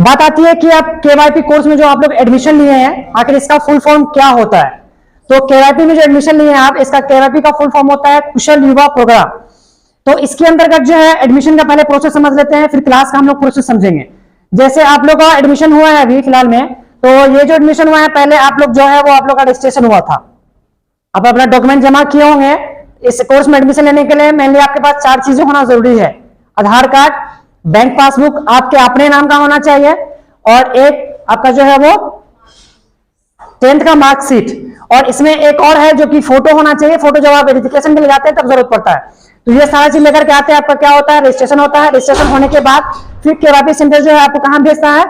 बात आती है कि अब केवाईपी कोर्स में जो आप लोग एडमिशन लिए हैं, आखिर इसका फुल फॉर्म क्या होता है। तो केवाईपी में जो एडमिशन लिए हैं आप, इसका केवाईपी का फुल फॉर्म होता है कुशल युवा प्रोग्राम। तो इसके अंतर्गत जो है एडमिशन का पहले प्रोसेस समझ लेते हैं, फिर क्लास का हम लोग प्रोसेस समझेंगे। जैसे आप लोग का एडमिशन हुआ है अभी फिलहाल में, तो ये जो एडमिशन हुआ है पहले आप लोग जो है वो आप लोग का रजिस्ट्रेशन हुआ था, आप अपना डॉक्यूमेंट जमा किए होंगे। इस कोर्स में एडमिशन लेने के लिए मेनली आपके पास 4 चीजें होना जरूरी है। आधार कार्ड, बैंक पासबुक आपके अपने नाम का होना चाहिए, और एक आपका जो है वो 10th का मार्कशीट, और इसमें एक और है जो कि फोटो होना चाहिए। फोटो जब आप वेरिफिकेशन के लिए जाते हैं तब जरूरत पड़ता है। तो ये सारा चीज लेकर के आते हैं। आपका क्या होता है, रजिस्ट्रेशन होता है। रजिस्ट्रेशन होने के बाद फिर केवाईपी सेंटर जो है आपको कहां भेजता है,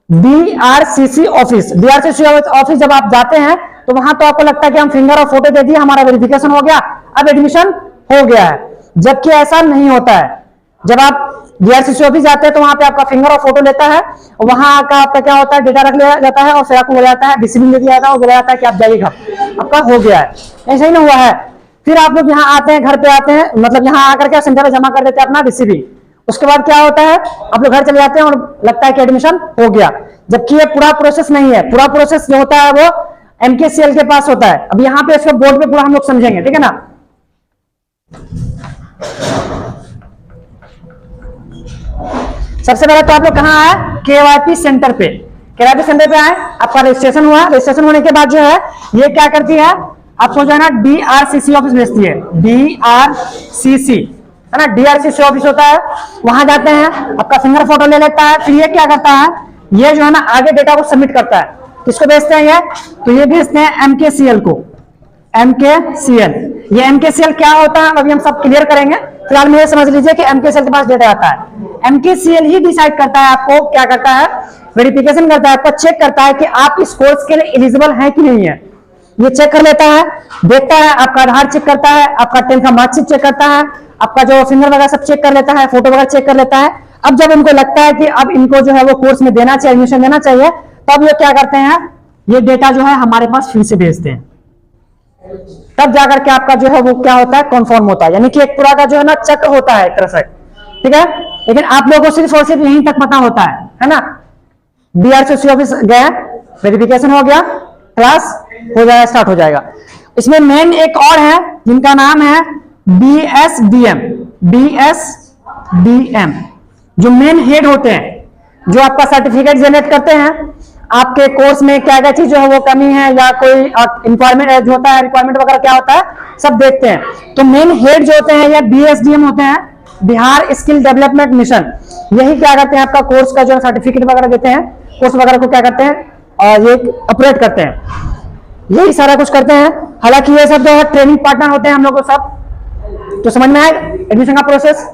DRCC ऑफिस। DRCC ऑफिस जब आप जाते हैं तो वहां तो आपको लगता है कि हम फिंगर और फोटो दे दिए, हमारा वेरिफिकेशन हो गया, अब एडमिशन हो गया है, जबकि ऐसा नहीं होता है। जब आप DRCC ऑफिस जाते हैं तो वहां पे आपका फिंगर और फोटो लेता है, और वहां का आपका क्या होता है, डेटा रख लिया जाता है, और फिर आपको बोला जाता है, डिसिप्लिन दे दिया जाता है, और बोला जाता है कि आप जाइएगा, आपका हो गया है। ऐसा ही नहीं हुआ है। फिर आप लोग यहाँ आते हैं, घर पे आते हैं, मतलब यहाँ आकर के सेंटर में जमा कर देते हैं अपना रिसीवी। उसके बाद क्या होता है, आप लोग घर चले जाते हैं और लगता है कि एडमिशन हो गया, जबकि ये पूरा प्रोसेस नहीं है। पूरा प्रोसेस जो होता है वो MKCL के पास होता है। अब यहाँ पे इसको बोर्ड पे पूरा हम लोग समझेंगे, ठीक है ना। सबसे पहले तो आप लोग कहाँ आए, केवाईपी सेंटर पे। केवाईपी सेंटर पे आए, आपका रजिस्ट्रेशन हुआ। रजिस्ट्रेशन होने के बाद जो है ये क्या करती है, आपको जो है ना DRCC ऑफिस भेजती है। DRCC है ना, DRCC ऑफिस होता है, वहां जाते हैं, आपका फिंगर फोटो ले लेता है। फिर ये क्या करता है, ये जो है ना आगे डेटा को सबमिट करता है। किसको भेजते हैं ये, तो ये भेजते हैं MKCL को। MKCL, ये MKCL क्या होता है अभी हम सब क्लियर करेंगे। फिलहाल में ये समझ लीजिए कि MKCL के पास डेटा आता है। MKCL ही डिसाइड करता है, आपको क्या करता है, वेरिफिकेशन करता है, आपको चेक करता है कि आप इस कोर्स के लिए एलिजिबल है कि नहीं है। ये चेक कर लेता है, देखता है, आपका आधार चेक करता है, आपका 10th का मार्कशीट चेक करता है, आपका जो फिंगर वगैरह सब चेक कर लेता है, फोटो वगैरह चेक कर लेता है। अब जब इनको लगता है कि अब इनको जो है वो कोर्स में देना चाहिए, एडमिशन देना चाहिए, तब ये क्या करते हैं, ये डेटा जो है हमारे पास फिर से भेजते हैं। तब जाकर के आपका जो है वो क्या होता है, कन्फर्म होता है। यानी कि एक पूरा का जो है ना चक्र होता है एक तरह से, ठीक है। लेकिन आप लोगों को सिर्फ और सिर्फ यहीं तक पता होता है ना। DRCC ऑफिस गए, वेरिफिकेशन हो गया, क्लास हो जाएगा, स्टार्ट हो जाएगा। इसमें मेन एक और है जिनका नाम है BSDM। BSDM जो मेन हेड होते हैं, जो आपका सर्टिफिकेट जनरेट करते हैं, आपके कोर्स में क्या क्या चीज जो है वो कमी है, या कोई इंक्वायरमेंट जो होता है, रिक्वायरमेंट वगैरह क्या होता है, सब देखते हैं। तो मेन हेड जो होते हैं ये BSDM होते हैं, बिहार स्किल डेवलपमेंट मिशन। यही क्या करते हैं, आपका कोर्स का जो सर्टिफिकेट वगैरह देते हैं, कोर्स वगैरह को क्या करते हैं, और ये ऑपरेट करते हैं, यही सारा कुछ करते हैं। हालांकि ये सब जो है ट्रेनिंग पार्टनर होते हैं हम लोग को सब। तो समझ में आए एडमिशन का प्रोसेस।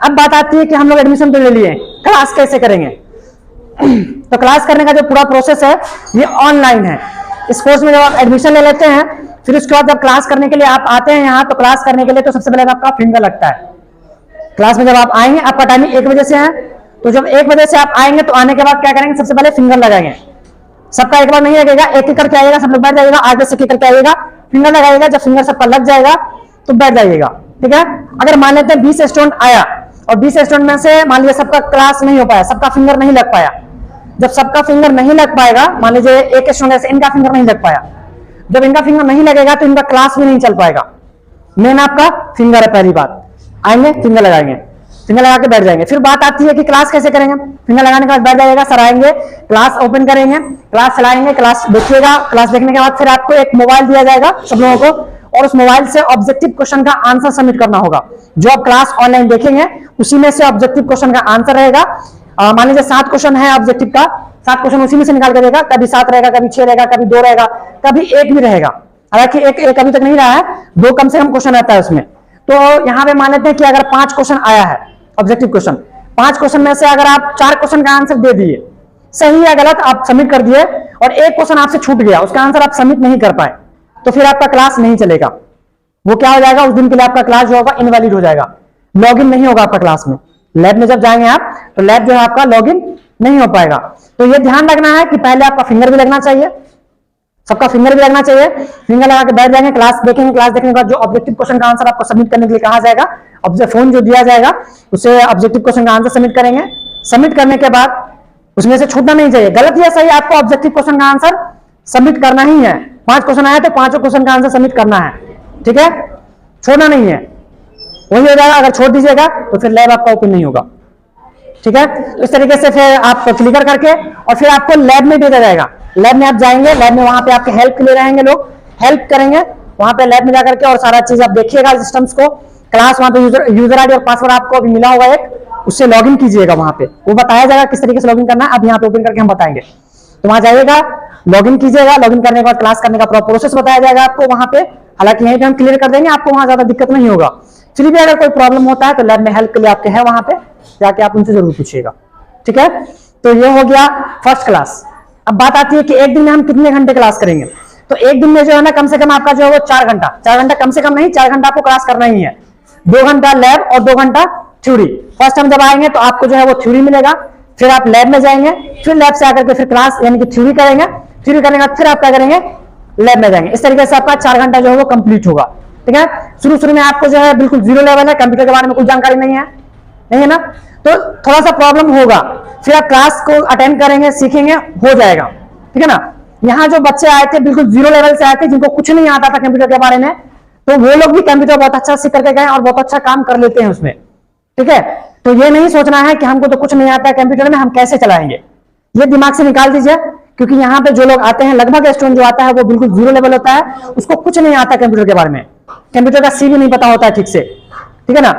अब बात आती है कि हम लोग एडमिशन तो ले लिए, क्लास कैसे करेंगे। तो क्लास करने का जो पूरा प्रोसेस है ये ऑनलाइन है। इस कोर्स में जब आप एडमिशन ले लेते हैं, फिर उसके बाद जब क्लास करने के लिए आप आते हैं यहाँ, तो क्लास करने के लिए तो सबसे पहले आपका फिंगर लगता है। क्लास में जब आप आएंगे, आपका टाइमिंग 1 बजे से है, तो जब 1 बजे से आप आएंगे तो आने के बाद क्या करेंगे, सबसे पहले फिंगर लगाएंगे। सबका एक बार नहीं लगेगा, एक एक करके आइएगा, सब लोग बैठ जाइएगा, आगे से करके आइएगा, फिंगर लगाइएगा। जब फिंगर सबका लग जाएगा तो बैठ जाइएगा, ठीक है। अगर मान लेते हैं 20 स्टूडेंट आया, और 20 स्टूडेंट में से मान लीजिए सबका क्लास नहीं हो पाया, सबका फिंगर नहीं लग पाया। जब सबका फिंगर नहीं लग पाएगा, मान लीजिए एक स्टूडेंट से इनका फिंगर नहीं लग पाया, जब इनका फिंगर नहीं लगेगा तो इनका क्लास भी नहीं चल पाएगा। मेन आपका फिंगर है, पहली बात। आएंगे, फिंगर लगाएंगे, फिंगर लगा के बैठ जाएंगे। फिर बात आती है कि क्लास कैसे करेंगे। फिंगर लगाने के बाद बैठ जाइएगा, सर आएंगे, क्लास ओपन करेंगे, क्लास चलाएंगे, क्लास देखिएगा। क्लास देखने के बाद फिर आपको एक मोबाइल दिया जाएगा सब लोगों को, और उस मोबाइल से ऑब्जेक्टिव क्वेश्चन का आंसर सबमिट करना होगा। जो आप क्लास ऑनलाइन देखेंगे उसी में से ऑब्जेक्टिव क्वेश्चन का आंसर रहेगा। मान लीजिए 7 क्वेश्चन है ऑब्जेक्टिव का, 7 क्वेश्चन उसी में से निकाल के देगा। कभी 7 रहेगा, कभी 6 रहेगा, कभी 2 रहेगा, कभी 1 भी रहेगा। हालांकि एक अभी तक नहीं रहा है, 2 कम से कम क्वेश्चन रहता है उसमें। तो यहाँ पे मान लेते हैं कि अगर 5 क्वेश्चन आया है ऑब्जेक्टिव क्वेश्चन, 5 क्वेश्चन में से अगर आप 4 क्वेश्चन का आंसर दे दिए, सही या गलत आप सबमिट कर दिए, और एक क्वेश्चन आपसे छूट गया, उसका आंसर आप सबमिट नहीं कर पाए, तो फिर आपका क्लास नहीं चलेगा। वो क्या हो जाएगा, उस दिन के लिए आपका क्लास जो होगा इनवैलिड हो जाएगा, लॉगिन नहीं होगा आपका क्लास में। लैब में जब जाएंगे आप, तो लैब जो है आपका लॉगिन नहीं हो पाएगा। तो ये ध्यान रखना है कि पहले आपका फिंगर भी लगना चाहिए, सबका फिंगर भी लगना चाहिए। फिंगर लगा के बैठ जाएंगे, क्लास देखेंगे, क्लास देखने के बाद जो ऑब्जेक्टिव क्वेश्चन का आंसर आपको सबमिट करने के लिए कहा जाएगा, फोन जो दिया जाएगा उसे ऑब्जेक्टिव क्वेश्चन का आंसर सबमिट करेंगे। सबमिट करने के बाद उसमें से छूटना नहीं चाहिए। गलत या सही आपको ऑब्जेक्टिव क्वेश्चन का आंसर सबमिट करना ही है। 5 क्वेश्चन आया तो 5 क्वेश्चन का आंसर सबमिट करना है, ठीक है, छोड़ना नहीं है। वही हो जाएगा, अगर छोड़ दीजिएगा तो फिर लैब आपका ओपन नहीं होगा, ठीक है। तो इस तरीके से फिर आप क्लियर करके और फिर आपको लैब में भेजा जाएगा। लैब में आप जाएंगे, लैब में वहां पे आपके हेल्प के लिए रहेंगे, लोग हेल्प करेंगे वहां पे लैब में जाकर के, और सारा चीज आप देखिएगा सिस्टम्स को। क्लास वहां पे यूजर आईडी और पासवर्ड आपको अभी मिला होगा एक, उससे लॉगिन कीजिएगा। वहां पे वो बताया जाएगा किस तरीके से लॉगिन करना है। अब यहाँ पे ओपन करके हम बताएंगे, तो वहां जाइएगा, लॉगिन कीजिएगा। लॉगिन करने के बाद क्लास करने का पूरा प्रोसेस बताया जाएगा आपको वहां पे। हालांकि यहीं पे हम क्लियर कर देंगे, आपको वहां ज्यादा दिक्कत नहीं होगा। फिर भी अगर कोई प्रॉब्लम होता है तो लैब में हेल्प के लिए आपके है, वहां पे जाके आप उनसे जरूर पूछिएगा, ठीक है। तो ये हो गया फर्स्ट क्लास। अब बात आती है कि एक दिन में हम कितने घंटे क्लास करेंगे। तो एक दिन में जो है ना, कम से कम आपका जो है वो 4 घंटा, 4 घंटा कम से कम नहीं, 4 घंटा आपको क्लास करना ही है। 2 घंटा लैब और 2 घंटा थ्योरी। फर्स्ट टाइम जब आएंगे तो आपको जो है वो थ्योरी मिलेगा, फिर आप लैब में जाएंगे, फिर लैब से आकर के फिर क्लास यानी कि थ्योरी करेंगे, थ्योरी करने के बाद फिर आप क्या करेंगे, लैब में जाएंगे। इस तरीके से आपका 4 घंटा जो है वो कंप्लीट होगा, ठीक है। शुरू में आपको जो है बिल्कुल जीरो लेवल है, कंप्यूटर के बारे में कुछ जानकारी नहीं है ना, तो थोड़ा सा प्रॉब्लम होगा। फिर आप क्लास को अटेंड करेंगे, सीखेंगे, हो जाएगा, ठीक है ना। यहाँ जो बच्चे आए थे बिल्कुल जीरो लेवल से आए थे, जिनको कुछ नहीं आता था कंप्यूटर के बारे में, तो वो लोग भी कंप्यूटर बहुत अच्छा सीख करके गए और बहुत अच्छा काम कर लेते हैं उसमें, ठीक है। तो ये नहीं सोचना है कि हमको तो कुछ नहीं आता है कंप्यूटर में, हम कैसे चलाएंगे, ये दिमाग से निकाल दीजिए। क्योंकि यहाँ पे जो लोग आते हैं, लगभग स्टूडेंट जो आता है वो बिल्कुल जीरो लेवल होता है, उसको कुछ नहीं आता कंप्यूटर के बारे में, कंप्यूटर का सी भी नहीं पता होता है ठीक से, ठीक है ना।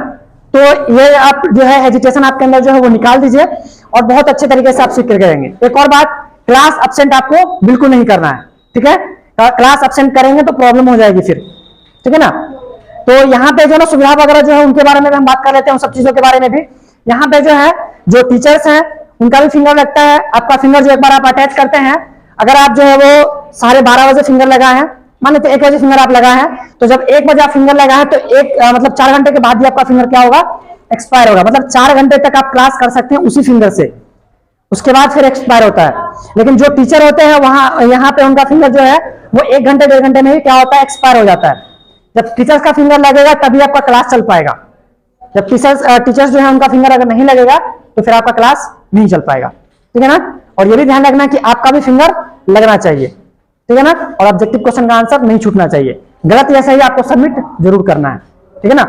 तो ये आप जो है हेजिटेशन आपके अंदर जो है वो निकाल दीजिए और बहुत अच्छे तरीके से आप सीख करके रहेंगे। एक और बात, क्लास एब्सेंट आपको बिल्कुल नहीं करना है, ठीक है। क्लास एब्सेंट करेंगे तो प्रॉब्लम हो जाएगी फिर, ठीक है ना। तो यहाँ पे जो ना सुविधा वगैरह जो है उनके बारे में हम बात कर लेते हैं, उन सब चीजों के बारे में भी। यहाँ पे जो है जो टीचर्स हैं उनका भी फिंगर लगता है। आपका फिंगर जो एक बार आप अटैच करते हैं, अगर आप जो है वो 12:30 बजे फिंगर लगाए हैं, मान लेते 1 बजे फिंगर आप लगाए हैं, तो जब 1 बजे आप फिंगर लगाए हैं तो मतलब 4 घंटे के बाद ही आपका फिंगर क्या होगा, एक्सपायर होगा। मतलब 4 घंटे तक आप क्लास कर सकते हैं उसी फिंगर से, उसके बाद फिर एक्सपायर होता है। लेकिन जो टीचर होते हैं वहां यहाँ पे उनका फिंगर जो है वो 1 घंटे 1.5 घंटे में ही क्या होता है, एक्सपायर हो जाता है। जब टीचर्स का फिंगर लगेगा तभी आपका क्लास चल पाएगा। जब टीचर्स जो है उनका फिंगर अगर नहीं लगेगा तो फिर आपका क्लास नहीं चल पाएगा, ठीक है ना। और ये भी ध्यान रखना कि आपका भी फिंगर लगना चाहिए, ठीक है ना। और ऑब्जेक्टिव क्वेश्चन का आंसर नहीं छूटना चाहिए। गलत या सही आपको सबमिट जरूर करना है, ठीक है ना।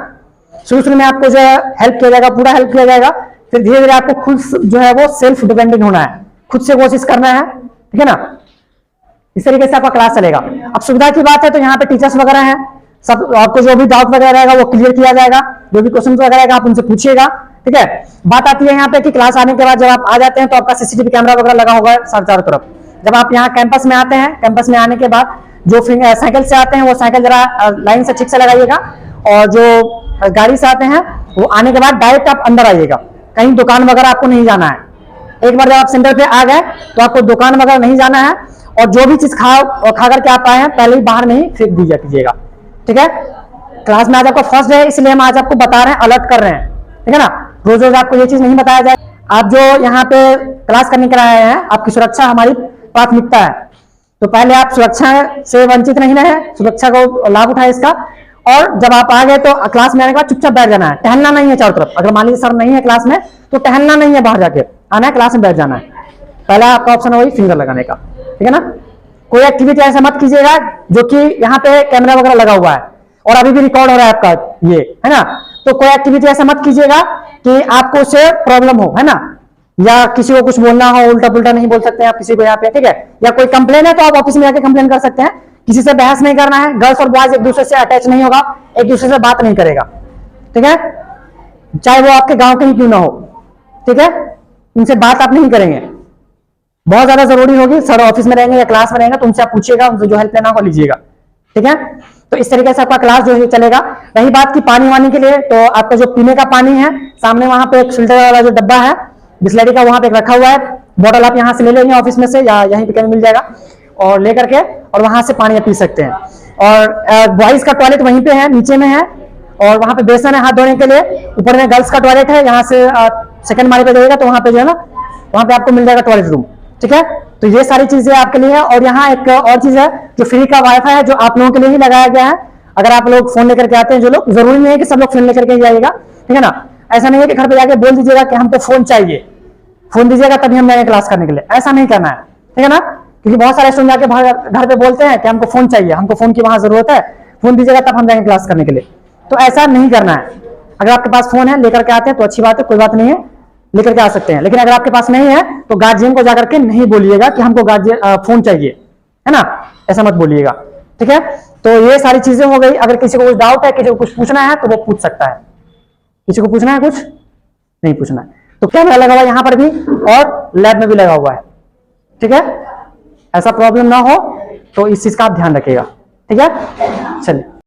शुरू में आपको जो है हेल्प किया जाएगा, पूरा हेल्प किया जाएगा। फिर धीरे धीरे आपको खुद जो है वो सेल्फ डिपेंडेंट होना है, खुद से कोशिश करना है, ठीक है ना। इस तरीके से आपका क्लास चलेगा। अब सुविधा की बात है तो यहाँ पे टीचर्स वगैरह हैं, सब आपको जो भी डाउट वगैरह रहेगा वो क्लियर किया जाएगा। जो भी क्वेश्चन वगैरह रहेगा आप उनसे पूछिएगा, ठीक है। बात आती है यहाँ पे कि क्लास आने के बाद जब आप आ जाते हैं तो आपका सीसीटीवी कैमरा वगैरह लगा होगा चारों तरफ। जब आप यहाँ कैंपस में आते हैं, कैंपस में आने के बाद जो साइकिल से आते हैं वो साइकिल जरा लाइन से ठीक से लगाइएगा, और जो गाड़ी से आते हैं वो आने के बाद डायरेक्ट आप अंदर आइएगा। कहीं दुकान वगैरह आपको नहीं जाना है। एक बार जब आप सेंटर पे आ गए तो आपको दुकान वगैरह नहीं जाना है, और जो भी चीज खा करके आप आए हैं पहले ही बाहर नहीं फेंक दीजिए कीजिएगा, ठीक है। क्लास में आज आपका फर्स्ट डे है, इसलिए हम आज आपको बता रहे हैं, अलर्ट कर रहे हैं, ठीक है ना। रोज रोज आपको ये चीज नहीं बताया जाए। आप जो यहाँ पे क्लास करने के लिए आए हैं, आपकी सुरक्षा हमारी प्राथमिकता है, तो पहले आप सुरक्षा से वंचित नहीं रहे, सुरक्षा को लाभ उठाए इसका। और जब आप आ गए तो क्लास में आने के बाद चुपचाप बैठ जाना है, टहलना नहीं है चारों तरफ। अगर मान लीजिए सर नहीं है क्लास में तो टहलना नहीं है, बाहर जाके आना है, क्लास में बैठ जाना है। पहला आपका ऑप्शन है वही फिंगर लगाने का, ठीक है ना। कोई एक्टिविटी ऐसा मत कीजिएगा जो कि यहाँ पे कैमरा वगैरह लगा हुआ है और अभी भी रिकॉर्ड हो रहा है आपका, ये है ना। तो कोई एक्टिविटी ऐसा मत कीजिएगा कि आपको उससे प्रॉब्लम हो, है ना, या किसी को कुछ बोलना हो, उल्टा पुल्टा नहीं बोल सकते हैं आप किसी को यहाँ पे, ठीक है। या कोई कंप्लेन है तो आप ऑफिस में जाकर कंप्लेन कर सकते हैं। किसी से बहस नहीं करना है। गर्ल्स और बॉयज एक दूसरे से अटैच नहीं होगा, एक दूसरे से बात नहीं करेगा, ठीक है, चाहे वो आपके गांव के ही क्यों ना हो, ठीक है। उनसे बात आप नहीं करेंगे, बहुत ज्यादा जरूरी होगी। सर ऑफिस में रहेंगे या क्लास में रहेंगे तो उनसे आप पूछिएगा, उनसे जो हेल्प लेना हो लीजिएगा, ठीक है। तो इस तरीके से आपका क्लास जो है चलेगा। रही बात की पानी वानी के लिए, तो आपका जो पीने का पानी है सामने वहां पे एक फिल्टर वाला जो डब्बा है बिस्लरी का, वहां पे रखा हुआ है। बोतल आप यहाँ से ले लेंगे ऑफिस में से या यहीं पे कहीं मिल जाएगा, और लेकर के और वहां से पानी पी सकते हैं। और बॉयज का टॉयलेट वहीं पे है, नीचे में है, और वहां पे बेसन है हाथ धोने के लिए। ऊपर में गर्ल्स का टॉयलेट है, यहाँ से सेकंड माले पे जाइएगा तो वहां पे जो है ना, वहां पे आपको मिल जाएगा टॉयलेट रूम, ठीक है। तो ये सारी चीजें आपके लिए है। और यहाँ एक और चीज है जो फ्री का वाईफाई है, जो आप लोगों के लिए ही लगाया गया है। अगर आप लोग फोन लेकर के आते हैं, जो लोग, जरूरी नहीं है कि सब लोग फोन लेकर के ही आइएगा, ठीक है ना। ऐसा नहीं है कि घर पे जाके बोल दीजिएगा कि हमको फोन चाहिए, फोन दीजिएगा तभी हम जाएंगे क्लास करने के लिए, ऐसा नहीं करना है, ठीक है ना। क्योंकि बहुत सारे स्टूडेंट जाके घर पे बोलते हैं कि हमको फोन चाहिए, हमको फोन की वहां जरूरत है, फोन दीजिएगा तब हम जाएंगे क्लास करने के लिए, तो ऐसा नहीं करना है। अगर आपके पास फोन है लेकर के आते हैं तो अच्छी बात है, कोई बात नहीं है, लेकर के आ सकते हैं। लेकिन अगर आपके पास नहीं है तो गार्जियन को जाकर के नहीं बोलिएगा कि हमको गार्जियन फोन चाहिए, है ना, ऐसा मत बोलिएगा, ठीक है। तो ये सारी चीजें हो गई। अगर किसी को कुछ डाउट है, किसी को कुछ पूछना है तो वो पूछ सकता है। किसी को पूछना है, कुछ नहीं पूछना है। तो कैमरा लगा हुआ है यहां पर भी और लैब में भी लगा हुआ है, ठीक है। ऐसा प्रॉब्लम ना हो तो इस चीज का आप ध्यान रखिएगा, ठीक है। चलिए।